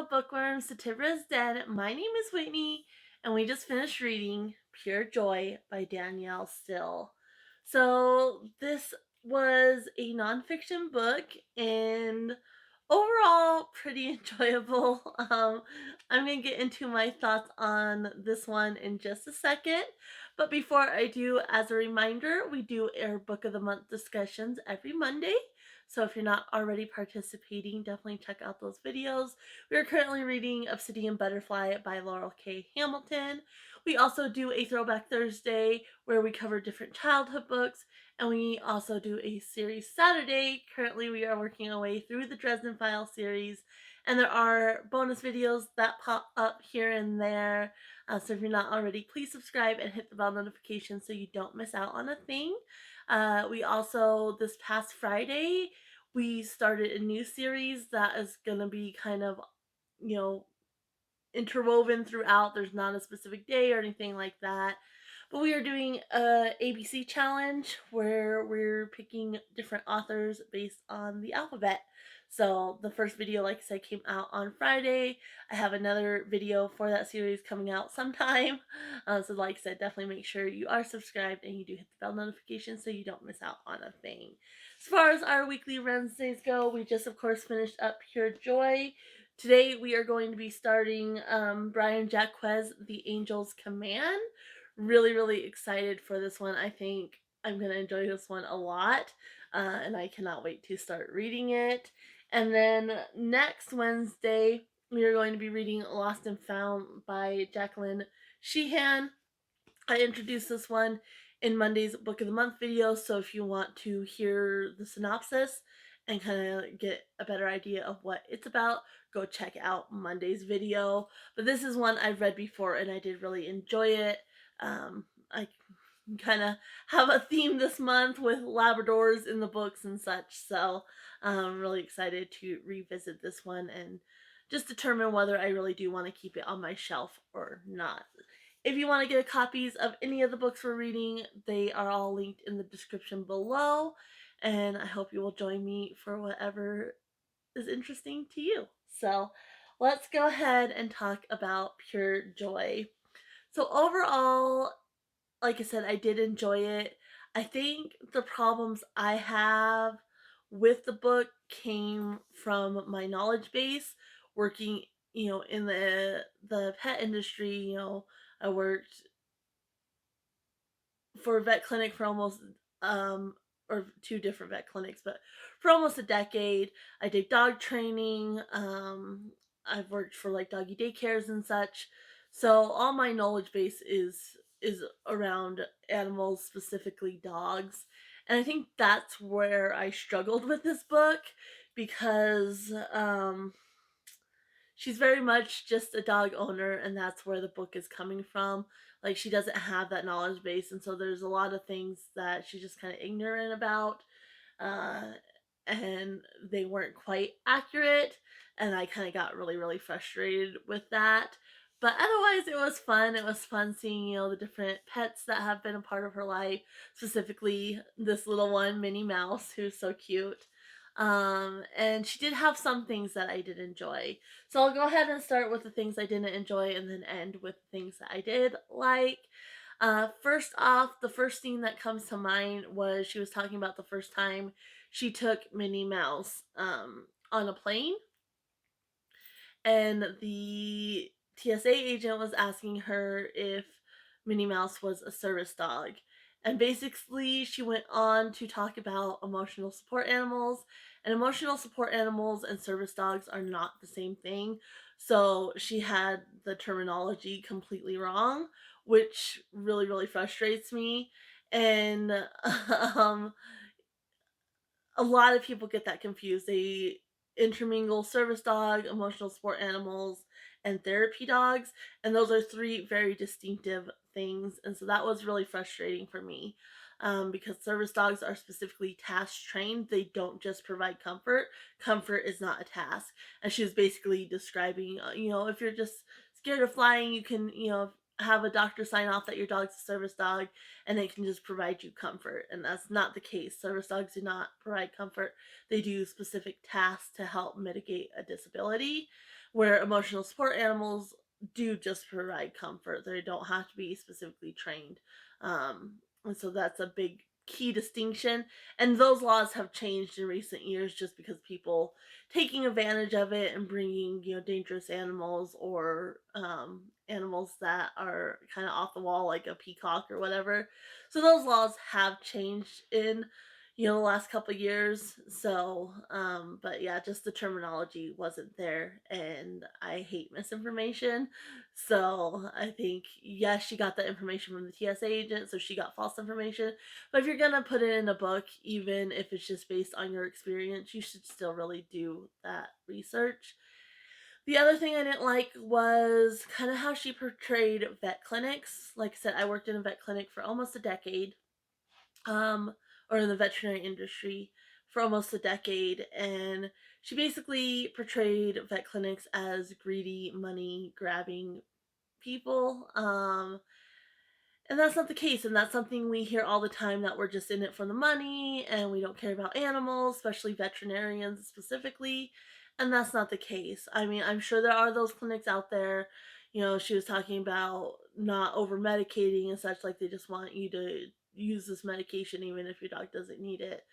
bookworms, the Tipper is dead. My name is Whitney, and we just finished reading Pure Joy by Danielle Steel. So, this was a nonfiction book and overall pretty enjoyable. I'm going to get into my thoughts on this one in just a second. But before I do, as a reminder, we do our Book of the Month discussions every Monday. So if you're not already participating, definitely check out those videos. We are currently reading Obsidian Butterfly by Laurell K. Hamilton. We also do a Throwback Thursday where we cover different childhood books, and we also do a series Saturday. Currently, we are working our way through the Dresden Files series, and there are bonus videos that pop up here and there. So if you're not already, please subscribe and hit the bell notification so you don't miss out on a thing. We also, this past Friday, we started a new series that is going to be kind of, you know, interwoven throughout. There's not a specific day or anything like that. But we are doing a ABC challenge where we're picking different authors based on the alphabet. So the first video, like I said, came out on Friday. I have another video for that series coming out sometime. So like I said, definitely make sure you are subscribed and you do hit the bell notification so you don't miss out on a thing. As far as our weekly Wednesdays go, we just of course finished up Pure Joy. Today we are going to be starting Brian Jacquez' The Angel's Command. Really excited for this one. I think I'm going to enjoy this one a lot, and I cannot wait to start reading it. And then next Wednesday, we are going to be reading Lost and Found by Jacqueline Sheehan. I introduced this one in Monday's Book of the Month video, so if you want to hear the synopsis and kind of get a better idea of what it's about, go check out Monday's video. But this is one I've read before and I did really enjoy it. I kind of have a theme this month with Labradors in the books and such, so I'm really excited to revisit this one and just determine whether I really do want to keep it on my shelf or not. If you want to get copies of any of the books we're reading, they are all linked in the description below. And I hope you will join me for whatever is interesting to you. So let's go ahead and talk about Pure Joy. So overall, like I said, I did enjoy it. I think the problems I have with the book came from my knowledge base working, in the pet industry. I worked for a vet clinic for almost or two different vet clinics, but for almost a decade. I did dog training. I've worked for like doggy daycares and such. So all my knowledge base is around animals, specifically dogs. And I think that's where I struggled with this book because she's very much just a dog owner, and that's where the book is coming from. Like, she doesn't have that knowledge base, and so there's a lot of things that she's just kind of ignorant about, uh, and they weren't quite accurate, and I kind of got really frustrated with that. But otherwise, it was fun. It was fun seeing, the different pets that have been a part of her life, specifically this little one, Minnie Mouse, who's so cute. And she did have some things that I did enjoy. So I'll go ahead and start with the things I didn't enjoy and then end with things that I did like. First off, the first thing that comes to mind was she was talking about the first time she took Minnie Mouse on a plane, and the TSA agent was asking her if Minnie Mouse was a service dog. And basically, she went on to talk about emotional support animals. And emotional support animals and service dogs are not the same thing. So she had the terminology completely wrong, which really frustrates me. And um, a lot of people get that confused. They intermingle service dog, emotional support animals, and therapy dogs, and those are three very distinctive things. And so that was really frustrating for me, because service dogs are specifically task trained. They don't just provide comfort. Comfort is not a task. And she was basically describing, if you're just scared of flying, you can, have a doctor sign off that your dog's a service dog and they can just provide you comfort. And that's not the case. Service dogs do not provide comfort. They do specific tasks to help mitigate a disability. where emotional support animals do just provide comfort. They don't have to be specifically trained. And so that's a big key distinction. And those laws have changed in recent years just because people taking advantage of it and bringing, dangerous animals or animals that are kind of off the wall, like a peacock or whatever. So those laws have changed in the last couple of years. So, but yeah, just the terminology wasn't there, and I hate misinformation. So I think, yes, she got that information from the TSA agent, so she got false information. But if you're gonna put it in a book, even if it's just based on your experience, you should still really do that research. The other thing I didn't like was kind of how she portrayed vet clinics. Like I said, I worked in a vet clinic for almost a decade, um, or in the veterinary industry for almost a decade, and she basically portrayed vet clinics as greedy, money grabbing people. And that's not the case, and that's something we hear all the time, that we're just in it for the money and we don't care about animals, especially veterinarians specifically. And that's not the case. I mean, I'm sure there are those clinics out there. She was talking about not over medicating and such, like they just want you to use this medication even if your dog doesn't need it.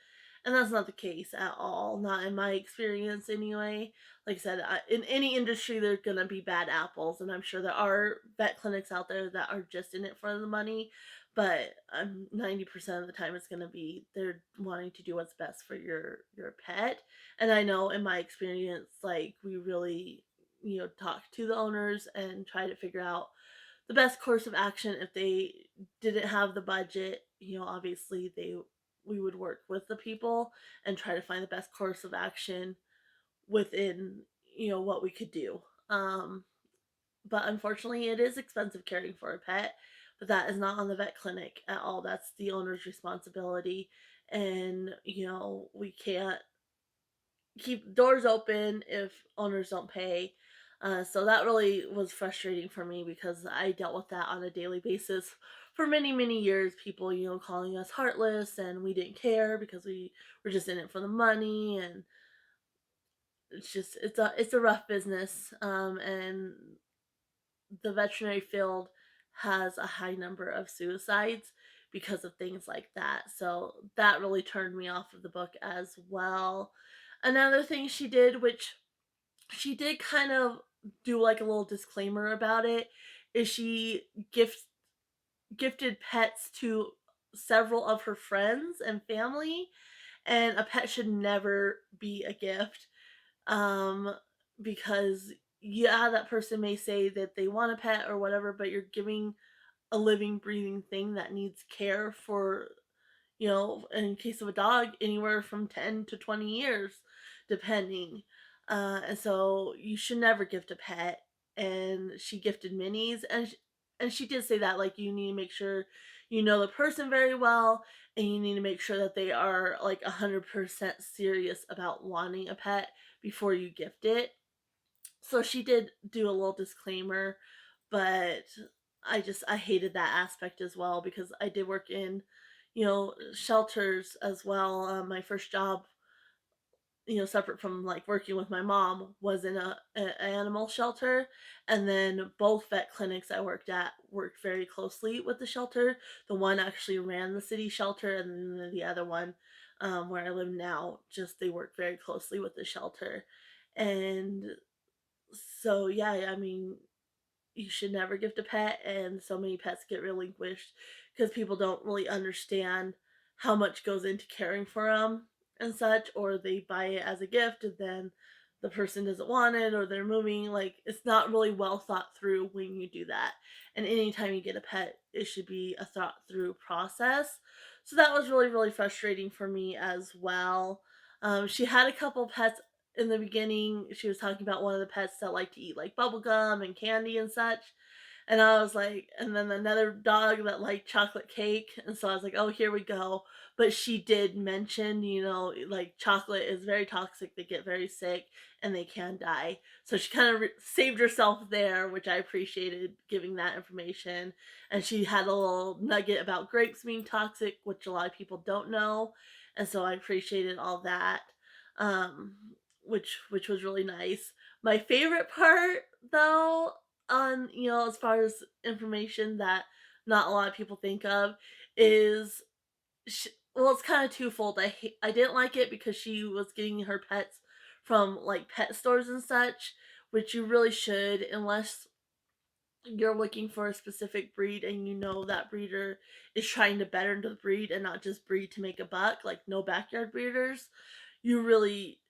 And that's not the case at all, not in my experience anyway. Like I said, in any industry, there's going to be bad apples, and I'm sure there are vet clinics out there that are just in it for the money. But 90% of the time, it's going to be they're wanting to do what's best for your pet. And I know in my experience, like we really talk to the owners and try to figure out the best course of action. If they didn't have the budget, obviously we would work with the people and try to find the best course of action within what we could do. um but unfortunately, it is expensive caring for a pet, but that is not on the vet clinic at all. That's the owner's responsibility. And we can't keep doors open if owners don't pay. So that really was frustrating for me because I dealt with that on a daily basis for many, many years. People, calling us heartless and we didn't care because we were just in it for the money. And it's a rough business. And the veterinary field has a high number of suicides because of things like that. So that really turned me off of the book as well. Another thing she did, which she did kind of do like a little disclaimer about it, is she gifted pets to several of her friends and family, and a pet should never be a gift. um because yeah, that person may say that they want a pet or whatever, but you're giving a living breathing thing that needs care for, in case of a dog, anywhere from 10 to 20 years, depending. And so you should never gift a pet. And she gifted minis, and she did say that, like, you need to make sure you know the person very well, and you need to make sure that they are like 100% serious about wanting a pet before you gift it. So she did do a little disclaimer, but I hated that aspect as well, because I did work in, shelters as well. My first job, separate from like working with my mom, was in a animal shelter. And then both vet clinics I worked at worked very closely with the shelter. The one actually ran the city shelter, and then the other one, where I live now, just they work very closely with the shelter. And so yeah, I mean, you should never gift a pet, and so many pets get relinquished because people don't really understand how much goes into caring for them and such, or they buy it as a gift and then the person doesn't want it, or they're moving. Like, it's not really well thought through when you do that. And anytime you get a pet, it should be a thought through process. So that was really, really frustrating for me as well. She had a couple pets in the beginning. She was talking about one of the pets that like to eat like bubble gum and candy and such. And I was like, and then another dog that liked chocolate cake. And so I was like, oh, here we go. But she did mention, like chocolate is very toxic. They get very sick and they can die. So she kind of saved herself there, which I appreciated, giving that information. And she had a little nugget about grapes being toxic, which a lot of people don't know. And so I appreciated all that. Um, which was really nice. My favorite part, though, on, as far as information that not a lot of people think of, is well, it's kind of twofold. I didn't like it because she was getting her pets from like pet stores and such, which you really should, unless you're looking for a specific breed and you know that breeder is trying to better the breed and not just breed to make a buck, like no backyard breeders. You really,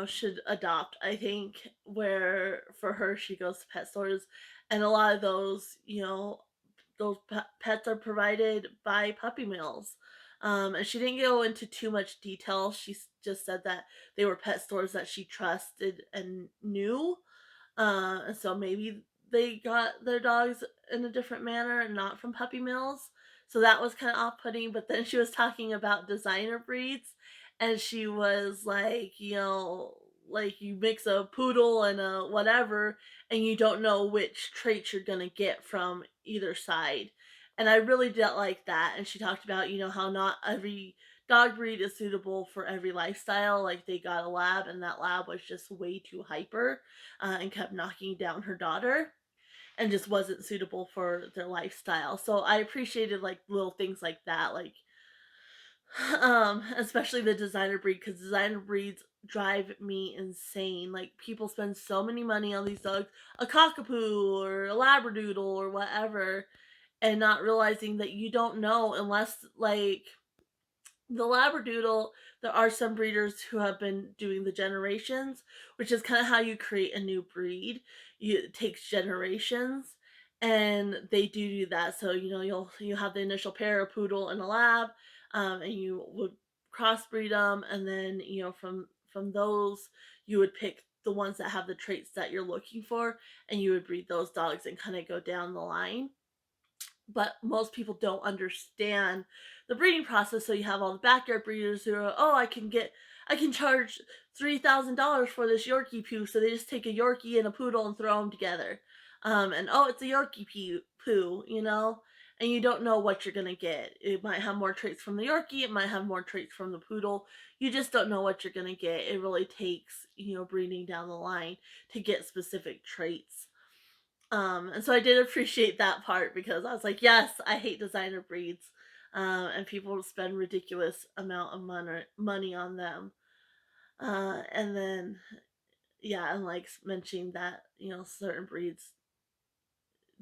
should adopt. I think where for her she goes to pet stores, and a lot of those, those pets are provided by puppy mills. And she didn't go into too much detail. She just said that they were pet stores that she trusted and knew, and so maybe they got their dogs in a different manner and not from puppy mills. So that was kind of off putting. But then she was talking about designer breeds, and she was like, like you mix a poodle and a whatever, and you don't know which traits you're going to get from either side. And I really didn't like that. And she talked about, how not every dog breed is suitable for every lifestyle. Like they got a lab, and that lab was just way too hyper, and kept knocking down her daughter and just wasn't suitable for their lifestyle. So I appreciated like little things like that, like especially the designer breed, because designer breeds drive me insane. Like people spend so many money on these dogs, a cockapoo or a labradoodle or whatever, and not realizing that you don't know unless like the labradoodle, there are some breeders who have been doing the generations, which is kind of how you create a new breed. It takes generations, and they do that. So you have the initial pair, a poodle and a lab, and you would crossbreed them, and then from those you would pick the ones that have the traits that you're looking for, and you would breed those dogs and kind of go down the line. But most people don't understand the breeding process. So you have all the backyard breeders who are, oh, I can charge $3,000 for this Yorkie poo. So they just take a Yorkie and a poodle and throw them together. And oh, it's a Yorkie poo, and you don't know what you're gonna get. It might have more traits from the Yorkie. It might have more traits from the poodle. You just don't know what you're gonna get. It really takes breeding down the line to get specific traits. And so I did appreciate that part because I was like, yes, I hate designer breeds. And people spend ridiculous amount of money on them. And then yeah, and like mentioning that certain breeds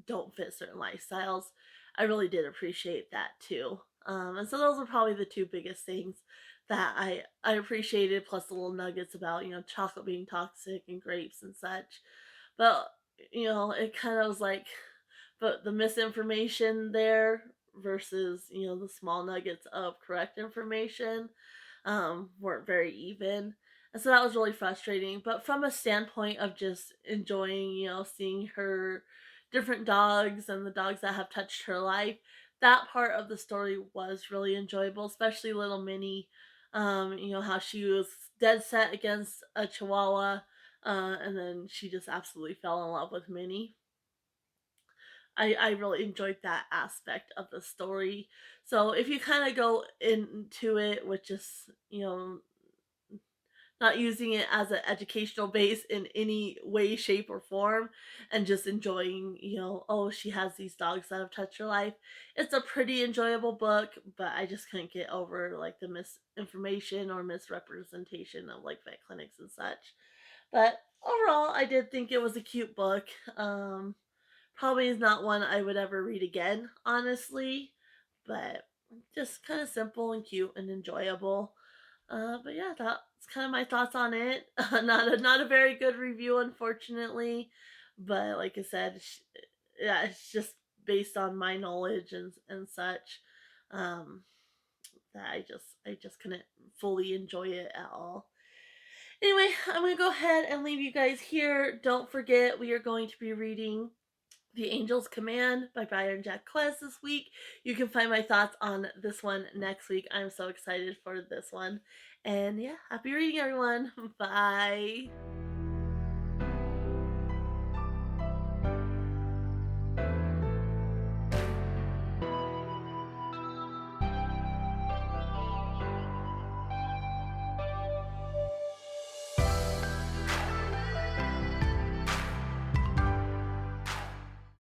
don't fit certain lifestyles. I really did appreciate that too. And so those were probably the two biggest things that I appreciated, plus the little nuggets about chocolate being toxic and grapes and such. But it kind of was like, but the misinformation there versus the small nuggets of correct information weren't very even. And so that was really frustrating. But from a standpoint of just enjoying, seeing her different dogs and the dogs that have touched her life, that part of the story was really enjoyable, especially little Minnie. How she was dead set against a Chihuahua, and then she just absolutely fell in love with Minnie. I really enjoyed that aspect of the story. So if you kind of go into it with just, not using it as an educational base in any way, shape, or form, and just enjoying, oh, she has these dogs that have touched her life. It's a pretty enjoyable book, but I just couldn't get over like the misinformation or misrepresentation of like vet clinics and such. But overall, I did think it was a cute book. Probably is not one I would ever read again, honestly, but just kind of simple and cute and enjoyable. But yeah, that's kind of my thoughts on it. Not a very good review, unfortunately, but like I said, yeah, it's just based on my knowledge and such. Um, that I just couldn't fully enjoy it at all. Anyway, I'm gonna go ahead and leave you guys here. Don't forget, we are going to be reading the Angel's Command by Byron Jack Quest this week. You can find my thoughts on this one next week. I'm so excited for this one. And yeah, happy reading, everyone. Bye.